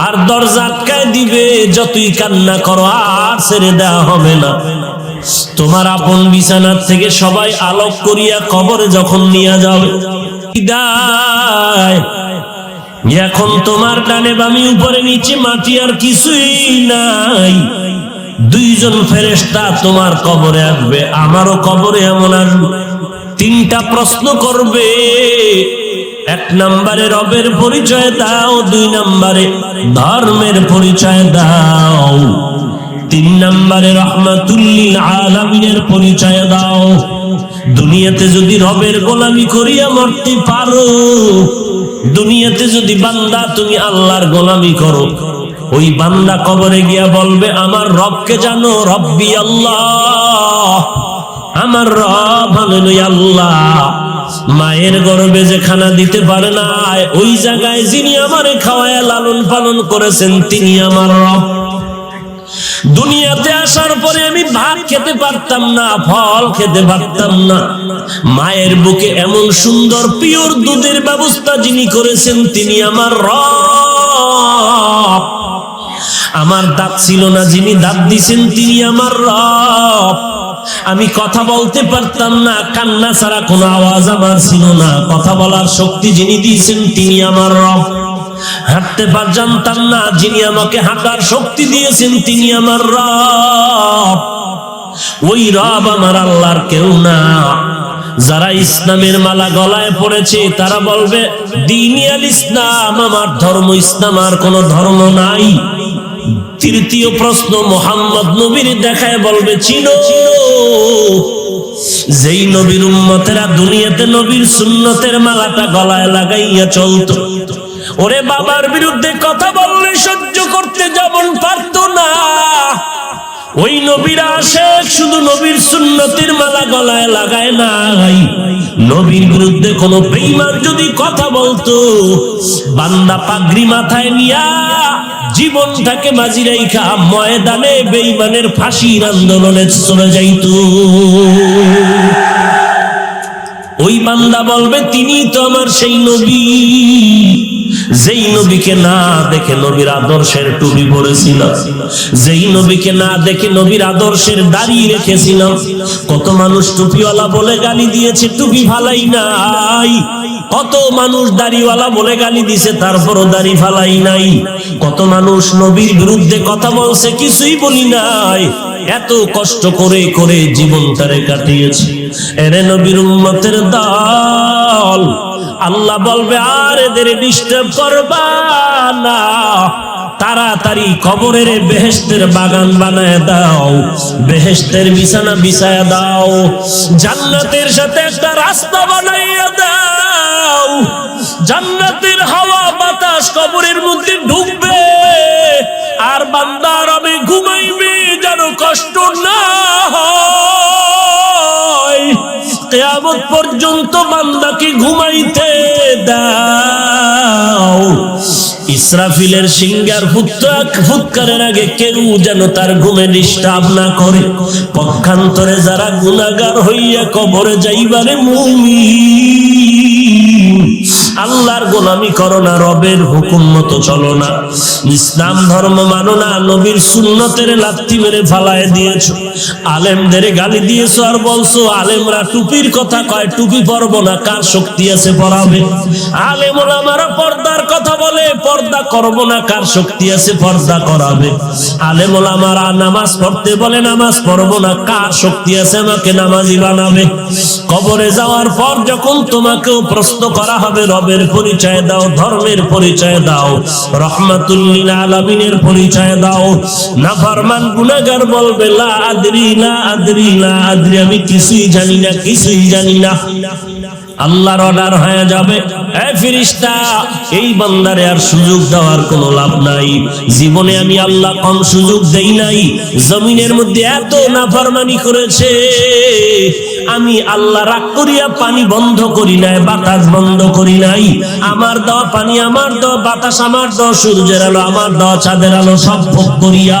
আর দরজা আটকায় দিবে, যতই কান্না করো আর ছেড়ে দেওয়া হবে না। তোমার আপন বিছানার থেকে সবাই আলোক করিয়া কবরে যখন নিয়ে যাবে, বিদায়। এখন তোমার ডানে বামে উপরে নিচে মাটি আর কিছুই নাই, দুইজন ফেরেশতা তোমার কবরে আসবে, আমারও কবরে এমন আসবে। তিনটা প্রশ্ন করবে, এক নম্বরে রবের পরিচয় দাও, দুই নম্বরে ধর্মের পরিচয় দাও, তিন নম্বরে রাহমাতুল লিল আলামিনের পরিচয় দাও। দুনিয়াতে যদি রবের গোলামি করিয়া মরতে পারো, দুনিয়াতে যদি বান্দা তুমি আল্লাহর গোলামি করো, ওই বান্দা কবরে গিয়া বলবে আমার রবকে জানো, রব্বি আল্লাহ, আমার রব হলেন আল্লাহ। মায়ের গর্ভে যে খানা দিতে পারে না, ওই জায়গায় যিনি আমারে খাওয়ায় লালন পালন করেছেন তিনি আমার রব। দুনিয়াতে আসার পরে আমি ভাত খেতে পারতাম না, ফল খেতে পারতাম না, মায়ের বুকে এমন সুন্দর পিওর দুধের ব্যবস্থা যিনি করেছেন তিনি আমার রব। আমার দাঁত ছিল না, যিনি দাঁত দিয়েছেন তিনি আমার রব। আমি কথা বলতে পারতাম না, কান্না ছাড়া কোনো আওয়াজ আমার ছিল না, কথা বলার শক্তি যিনি দিয়েছেন তিনি আমার রব। হাঁটতে জানতাম না, যিনি আমাকে হাঁটার শক্তি দিয়েছেন তিনি আমার রব। ওই রব আমার আল্লাহর কেউ না। যারা ইসলামের মালা গলায় পড়েছে তারা বলবে দ্বীনিয়াল ইসলাম, আমার ধর্ম ইসলাম, আর কোন ধর্ম নাই। তৃতীয় প্রশ্ন, মুহাম্মদ নবীর দেখায় বলবে চিনো? যেই নবীর উম্মতেরা দুনিয়াতে নবীর সুন্নতের মালাটা গলায় লাগাইয়া চলতো, ওরে বাবার বিরুদ্ধে কথা বললে সহ্য করতে যেমন পারতো না, ওই নবীরা আশেক শুধু নবীর সুন্নতের মালা গলায় লাগায় নাই, নবীর বিরুদ্ধে কোনো বেঈমান যদি কথা বলতো, বান্দা পাগড়ি মাথায় নিয়া জীবনটাকে বাজি রাইখা ময়দানে বেঈমানের ফাঁসির আন্দোলনে চলে যাইত। ওই বান্দা বলবে তিনি তো আমার সেই নবী। যেই নবীকে না দেখে নবীর আদর্শের টুপি পরেছিলাম, যেই নবীকে না দেখে নবীর আদর্শের দাড়ি রেখেছিলাম। কত মানুষ টুপিওয়ালা বলে গালি দিয়েছে, টুপি ফালাই নাই। কত মানুষ দাড়িওয়ালা বলে গালি দিছে, তারপরও দাড়ি ফালাই নাই। কত মানুষ নবীর বিরুদ্ধে কথা বলছে, কিছুই বলি নাই। এত কষ্ট করে করে জীবনটারে কাটিয়েছে। এরে নবীর উম্মতের দল, আল্লাহ বলবে আর এদের ডিস্টার্ব করবা না, তাড়াতাড়ি কবরের বেহেশতের বাগান বানায় দাও, বেহেশতের বিছানা বিছায়া দাও, জান্নাতের সাথে একটা রাস্তা বানাইয়া দাও। জান্নাতের হাওয়া বাতাস কবরের মধ্যে ঢুকবে, আর বান্দার আমি ঘুমাইবে যেন কষ্ট না হয়। কিয়ামত পর্যন্ত বান্দাকে ঘুমাইতে দাও। ইসরাফিলের সিংহার ফুৎকারের আগে কেউ যেন তার ঘুমে ডিস্টার্ব না করে। পক্ষান্তরে যারা গুনাহগার হইয়া কবরে যাইবারে মুমিন, আল্লাহর গোলামি করো না, রবের হুকুম মতো চলো না, ইসলাম ধর্ম মানো না, নবীর সুন্নতের লাথি মেরে ফালায় দিয়েছো, আলেমদের গালি দিয়েছো, আর বলছো আলেমরা টুপির কথা কয়, টুপি পরবো না, কার শক্তি আছে পরাবে? আলেম ওলামারা পর্দার কথা বলে, পর্দা করবো না, কার শক্তি আছে পর্দা করাবে? আলেম ওলামারা নামাজ পড়তে বলে, নামাজ পড়বো না, কার শক্তি আছে আমাকে নামাজি বানাবে? কবরে যাওয়ার পর যখন তোমাকেও প্রশ্ন করা হবে, রবের পরিচয় দাও, ধর্মের পরিচয় দাও, রহমাতুল লিল আলামিনের পরিচয় দাও। নাফরমান গুনাহগার বলবে লা আদরি লা আদরি লা আদরি, আমি কিছুই জানি না, কিছুই জানি না। আল্লাহর অর্ডার হয়ে যাবে, এ ফেরেশতা, এই বান্দারে আর সুযোগ দেওয়ার কোনো লাভ নাই। জীবনে আমি আল্লাহ কম সুযোগ দেই নাই, জমিনের মধ্যে এত নাফরমানি করেছে, আমি আল্লাহ রাগ করিয়া পানি বন্ধ করি নাই, বাতাস বন্ধ করি নাই। আমার দেওয়া পানি আমার দেওয়া, বাতাস আমার দেওয়া, সূর্যের আলো আমার দেওয়া, চাঁদের আলো সব ভোগ করিয়া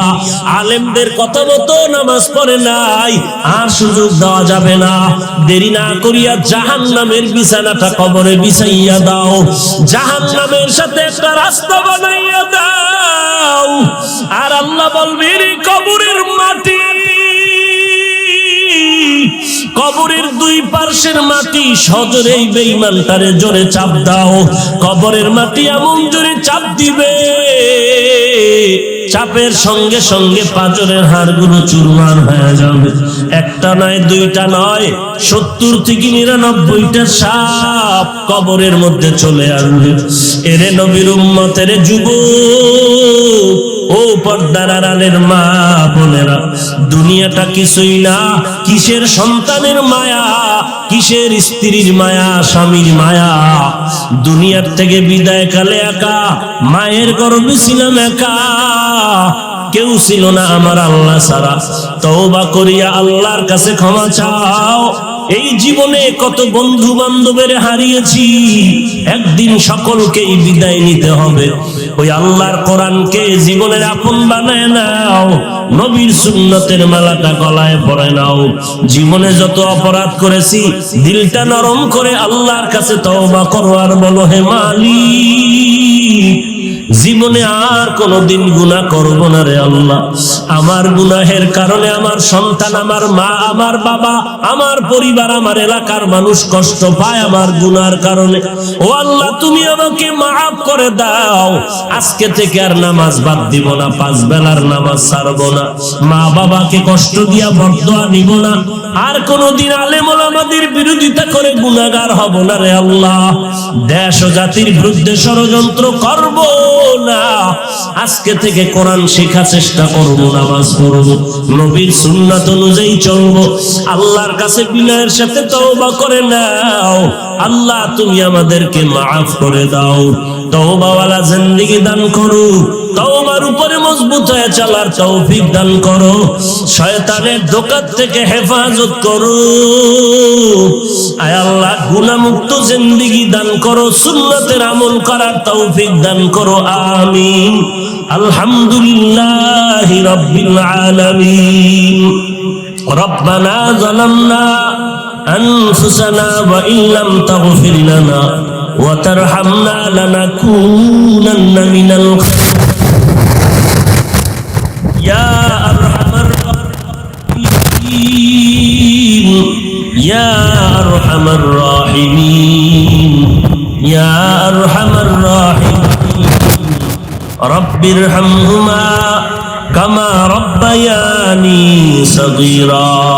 আলেমদের কথা মতো নামাজ পড়ে নাই, আর সুযোগ দেওয়া যাবে না। দেরি না করিয়া জাহান্নামের বিছানাটা কবরে বিছাইয়া দাও, জাহান্নামের সাথে একটা রাস্তা বানাইয়া দাও। আর আল্লাহ বলবে, কবরের মাটি, কবরের দুই পার্শ্বের মাটি সজোরে বেঈমানটারে জোরে চাপ দাও। কবরের মাটি এমন জোরে চাপ দিবে, চাপের সঙ্গে সঙ্গে পাঁজরের হাড়গুলো চুরমার হয়ে যাবে। একটা নয়, দুইটা নয়, 70 থেকে 99টা সাপ কবরের মধ্যে চলে আসবে। এরে নবীর উম্মতের যুবক, ও পর্দার আড়ালের মা বোনেরা, দুনিয়াটা কিছুই না। কিসের সন্তানের মায়া, কিসের স্ত্রীর মায়া, স্বামীর মায়া। দুনিয়ার থেকে বিদায় কালে একা, মায়ের গর্ভে ছিলাম একা, কেউ ছিল না আমার আল্লাহ ছাড়া। তওবা করিয়া আল্লাহর কাছে ক্ষমা চাও। এই জীবনে কত বন্ধু বান্ধবের হারিয়েছি, একদিন সকলকেই বিদায় নিতে হবে। ওই আল্লাহর কোরআনকে জীবনের আপন বানায় নাও, নবীর সুন্নতের মালাটা গলায় পরে নাও। জীবনে যত অপরাধ করেছি, দিলটা নরম করে আল্লাহর কাছে তওবা করো, আর বলো, হে মালিক, জীবনে আর কোনদিন গুনাহ করব না রে আল্লাহ। আমার গুনাহের কারণে আমার সন্তান, আমার মা, আমার বাবা, আমার পরিবার, আমার এলাকার মানুষ কষ্ট পায় আমার গুনার কারণে। ও আল্লাহ, তুমি আমাকে মাফ করে দাও। আজকে থেকে আর নামাজ বাদ দিব না, 5 বেলার নামাজ ছাড়বো না, মা বাবাকে কষ্ট দিয়া বরদোয়া নিব না, আর কোনদিন আলেম ওলামাদের বিরোধিতা করে গুনাহগার হব না রে আল্লাহ। দেশ ও জাতির বিরুদ্ধে ষড়যন্ত্র করব না। আজকে থেকে কোরআন শেখার চেষ্টা করব, নামাজ পড়ব, নবীর সুন্নাত অনুযায়ী চলব। আল্লাহর কাছে বিনয়ের সাথে তওবা করে নাও। আল্লাহ, তুমি আমাদেরকে মাফ করে দাও। তওবাওয়ালা জিন্দেগি দান করো, তওবার উপরে মজবুত হয়ে চলার তৌফিক দান করো, শয়তানের ধোঁকা থেকে হেফাজত করো। আয় আল্লাহ, গুনাহমুক্ত জিন্দেগি দান করো, সুন্নতের আমল করার তৌফিক দান করো। আমিন। আলহামদুলিল্লাহি রাব্বিল আলামিন। রব্বানা যালামনা আনফুসানা ওয়া ইল্লাম তাগফির লানা وترحمنا لنكونن من يا أرحم الراحمين يا أرحم الراحمين يا أرحم الراحمين رب ارحمهما كما ربياني صغيرا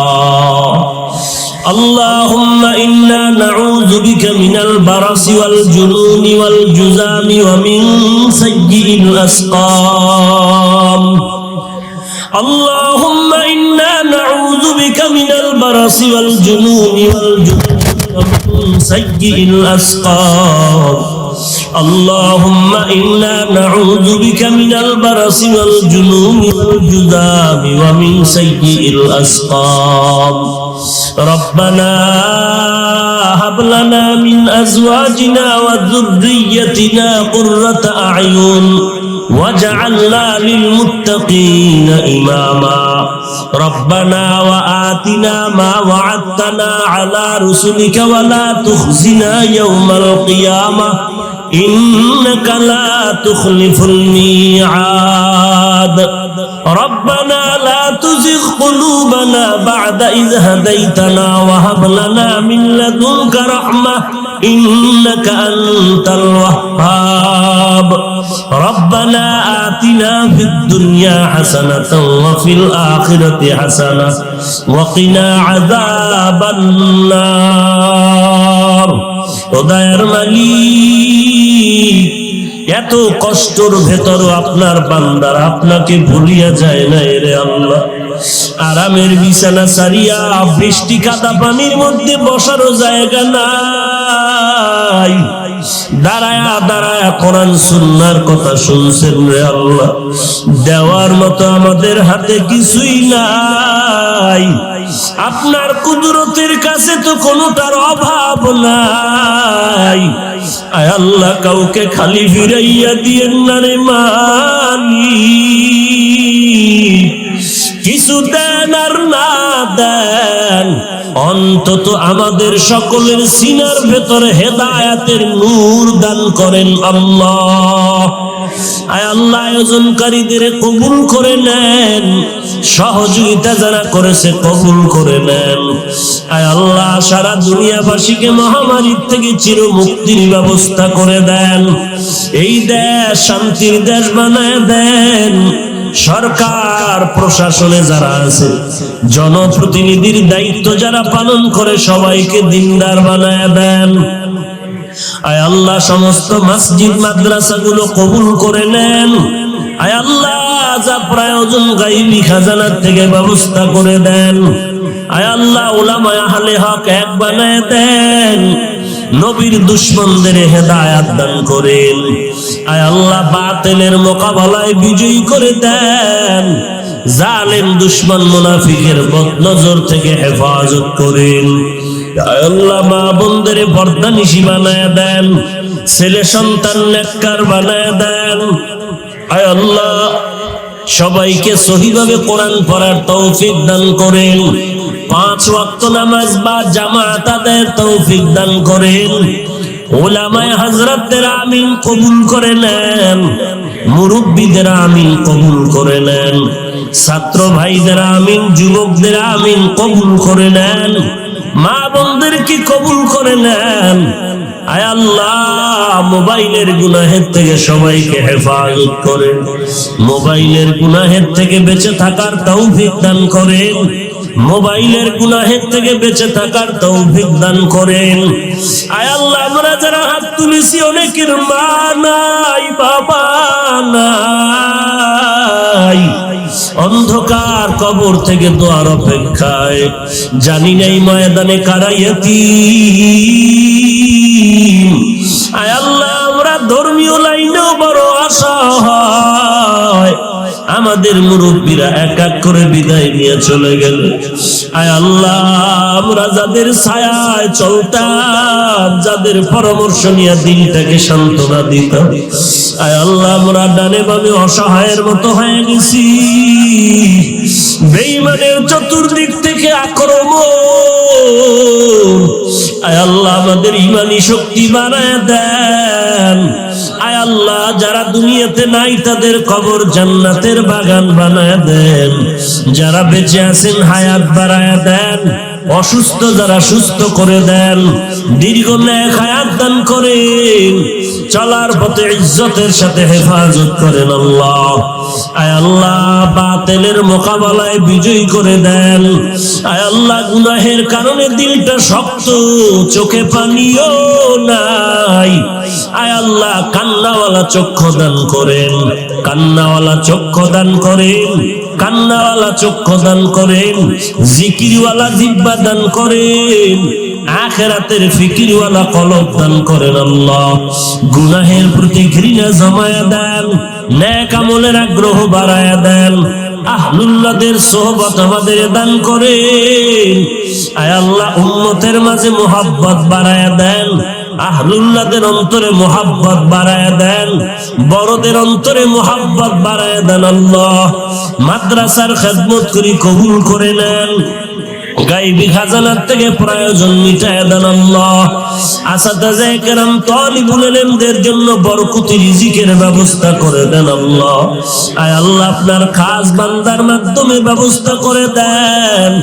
اللهم إنا نعوذ بك من البرص والجنون والجذام ومن سيء الأسقام اللهم إنا نعوذ بك من البرص والجنون والجذام ومن سيء الأسقام اللهم إنا نعوذ بك من البرص والجنون والجذام ومن سيء الأسقام ربنا هب لنا من أزواجنا وذريتنا قرة أعين واجعلنا للمتقين إماما ربنا وآتنا ما وعدتنا على رسلك ولا تخزنا يوم القيامة إنك لا تخلف الميعاد ربنا لا تزغ قلوبنا بعد إذ هديتنا وهب لنا من لدنك رحمة إنك أنت الوهاب ربنا آتنا في الدنيا حسنة وفي الآخرة حسنة وقنا عذاب النار খোদার মালিক এত কষ্টের ভেতর আপনার বান্দার আপনাকে ভুলিয়া যায় না রে আল্লাহ আরামের বিছানা সারিয়া বৃষ্টি কাদা পানির মধ্যে বসারও জায়গা নাই দাঁড়ায়া দাঁড়ায়া কোরআন সুন্নাহর কথা শুনছেন রে আল্লাহ দেওয়ার মতো আমাদের হাতে কিছুই নাই আপনার কুদরতের কাছে তো কোনোটার অভাব নাই আয় আল্লাহ কাউকে খালি ফিরাইয়া দিয়েন না রে মালিক কিছু দেন আর না দেন অন্তত আমাদের সকলের সিনার ভেতরে হেদায়েতের নূর দান করেন আল্লাহ আয় আল্লাহ আয়োজনকারীদের কবুল করে নেন সহযোগিতা যারা করেছে কবুল করে নেন আয় আল্লাহ সারা দুনিয়াবাসীকে মহামারীর থেকে চির মুক্তির ব্যবস্থা করে দেন এই দেশ শান্তির দেশ বানায় দেন সরকার প্রশাসনে যারা আছে জনপ্রতিনিধির দায়িত্ব যারা পালন করে সবাইকে দিনদার বানায় দেন আয় আল্লাহ সমস্ত মসজিদ মাদ্রাসাগুলো কবুল করে নেন আয় আল্লাহ যা প্রয়োজন গায়বী খাজানার থেকে ব্যবস্থা করে দেন আয় আল্লাহ উলামায়ে আহলে হক এক বানায় দেন নবীর দুশমনদের হেদায়েত দান করেন আয় আল্লাহ বাতিলের মোকাবেলায় বিজয়ী করে দেন জালেম দুশমন মুনাফিকের বদনজর থেকে হেফাজত করেন আয় আল্লাহ মা বোনদের পর্দানিশী বানায় দেন ছেলে সন্তান নেককার বানায় দেন আয় আল্লাহ সবাইকে সহিভাবে কোরআন পড়ার তৌফিক দান করেন 5 ওয়াক্ত নামাজ বা জামাত আদায়ের তৌফিক দান করেন উলামায়ে হযরতদের আমিন কবুল করে নেন মুরব্বিদের আমিন কবুল করে নেন ছাত্র ভাইদের আমিন যুবকদের আমিন কবুল করে নেন মা বোনদেরকে কবুল করে নেন আয় আল্লাহ মোবাইলের গুনাহের থেকে সবাইকে হেফাজত করেন মোবাইলের গুনাহের থেকে বেঁচে থাকার তৌফিক দান করেন মোবাইলের গুনাহের থেকে বেঁচে থাকার তৌফিক দান করেন আয় আল্লাহ আমরা যারা হাত তুলেছি অনেকের মা নাই বাবা নাই অন্ধকার কবর থেকে দোয়ার অপেক্ষায় জানি নাই ময়দানে কারা ইয়াতীম আয় আল্লাহ আমরা ধর্মীয় লাইনেও বড় অসহায় আমাদের মুরব্বীরা এক এক করে বিদায় নিয়ে চলে গেল আয় আল্লাহ আমরা যাদের ছায়ায় চলতাম যাদের পরামর্শ নিয়ে দিনটাকে সান্ত্বনা দিতাম আয় আল্লাহ আমরা ডানে বামে অসহায়ের মতো হয়ে গেছি বেঈমানের চতুর্দিক থেকে আক্রমণ আয় আল্লাহ আমাদের ঈমানি শক্তি বাড়ায় দেন। আয় আল্লাহ যারা দুনিয়াতে নাই তাদের কবর জান্নাতের বাগান বানায় দেন। যারা বেঁচে আছেন হায়াত বাড়ায় দেন। অসুস্থ যারা সুস্থ করে দেন। দীর্ঘ নেক হায়াত দান করেন। চলার পথে ইজ্জতের সাথে হেফাজত করেন আল্লাহ। আয় আল্লাহ বাতিলের মোকাবেলায় বিজয়ী করে দেন। আয় আল্লাহ গুনাহের কারণে দিলটা শক্ত, চোখে পানিও নাই। আয় আল্লাহ কান্নাওয়ালা চক্ষু দান করেন, কান্নাওয়ালা চক্ষু দান করেন, কান্নাওয়ালা চক্ষু দান করেন। জিকিরওয়ালা জিহ্বা দান করেন। আখিরাতের ফিকিরওয়ালা কলব দান করেন আল্লাহ। গুনাহের প্রতি ঘৃণা জমায়া দেন, নেক আমলের আগ্রহ বাড়ায়া দেন। আহলুল্লাহদের সোহবত আমাদের দান করেন। আয় আল্লাহ উম্মতের মাঝে মুহাব্বত বাড়ায়া দেন। আহলুল্লাহদের অন্তরে মুহাব্বত বাড়ায়া দেন। বড়দের অন্তরে মুহাব্বত বাড়ায়া দেন আল্লাহ। মাদ্রাসার খেদমত করি কবুল করে নেন। গায়বী খাজানার থেকে প্রয়োজন মিটায় দেন আল্লাহ। আসাতায়ে কেরাম তালিবুল ইলমদের জন্য বরকতি রিজিকের ব্যবস্থা করে দেন আল্লাহ। আয় আল্লাহ আপনার খাস বান্দার মাধ্যমে ব্যবস্থা করে দেন।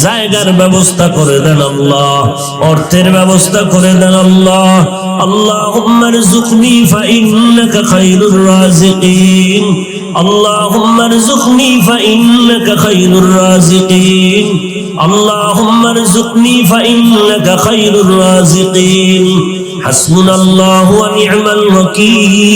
জায়গার ব্যবস্থা করে দেন আল্লাহ। অর্থের ব্যবস্থা করে দেন আল্লাহ। আল্লাহুম্মা রযুকনি ফাইন্নাকা খায়রুর রাযিকিন। আল্লাহুম্মা রযুকনি ফাইন্নাকা খায়রুর রাযিকিন। اللهم ارزقني فإنك خير الرازقين. حسبنا الله ونعم الوكيل.